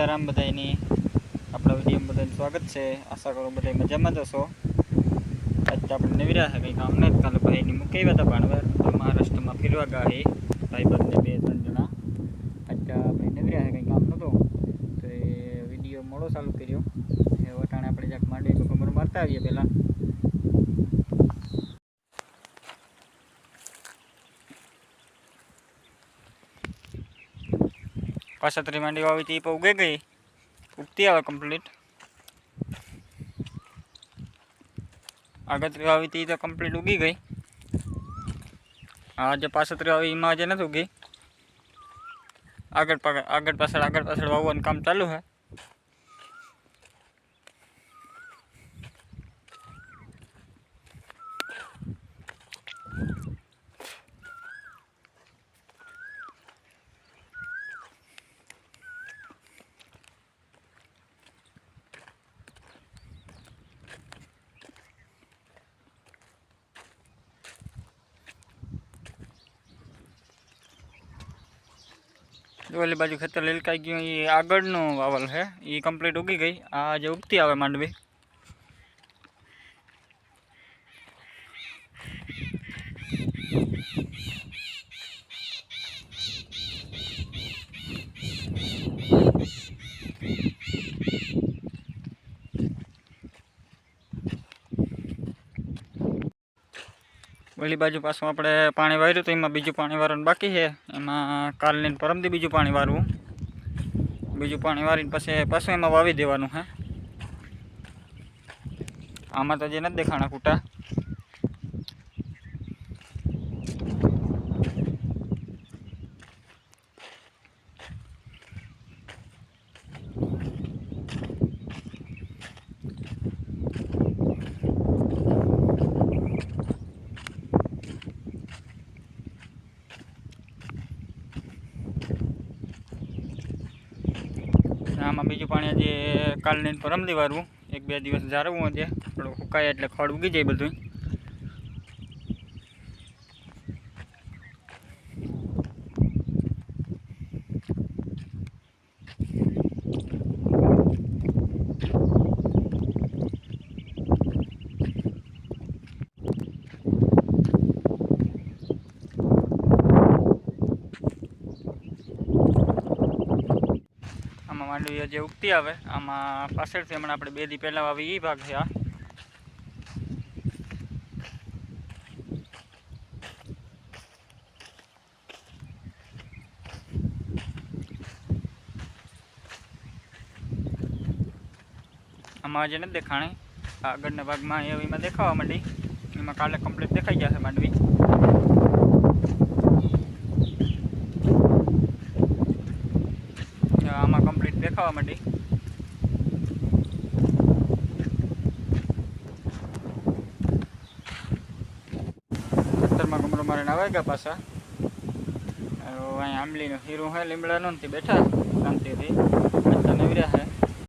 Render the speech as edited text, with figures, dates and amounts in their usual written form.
સીતાराम बधाईनी अपना विडियो में बधाई स्वागत है। आशा करो बधाई मजा में जशो। आज अपने नवीरा है कहीं काम नहीं काले भाई ने मुकई था भाणवर तो महाराष्ट्र में फिरवा गया है भाई बंदे बे त्रण जना। आज अपने नवीरा है कहीं काम नतो तो विडियो मोड़ो चालू कर्यो। वटाणे अपने जाक मांडवी में कमर मारता आवीए पहला। पाछतरी मांडवी वावी थी उगे गई उगती आवे कम्प्लीट। आगतरी वावी थी तो कम्प्लीट उगी गई। आज पाछतरी वावी में आज नहीं उगी। आगड़ पाछळ वावવાનું काम चालू है। वाली बाजू खेतर लिलकाई गયું ये આગળનો વાવલ है ये कम्प्लीट उगी गई। आज उगती आवे मांडवी। वली बाजू पासुं आपणे पाणी वार्युं तो एमां बीजुं पाणी वारવાનું बाकी है। एमां काल ने परमदी बीजुं पाणी वारवुं। बीजुं पाणी वारीने पछी पाछुं एमां वावी देवानुं है। आमां तो जे नथी देखाणा कूटा। आमां बीजुं पाणी हजी काल ने परमदी वारवुं। एक बे दिवस जारवुं हजे थोडुं सुकाय एटले खड़ उगी जाय बधुं। मांडवी हजे उगती आवे। आमां पाछळथी हमणां आपणे बे दी पहेला वावी ई भाग है। आमां हजे नथी देखाणी। આગળના ભાગમાં એવીમાં દેખાવા માંડી। એમાં કાલે કમ્પ્લીટ દેખાઈ જશે માંડવી। આમાં કમ્પ્લીટ દેખાવા માંડી। ખેતરમાં કમરો મારીને આવે ગયા પાછા। અહીં આંબલીનું હીરું હે લીમડાનું બેઠા શાંતિથી નવીરા હે।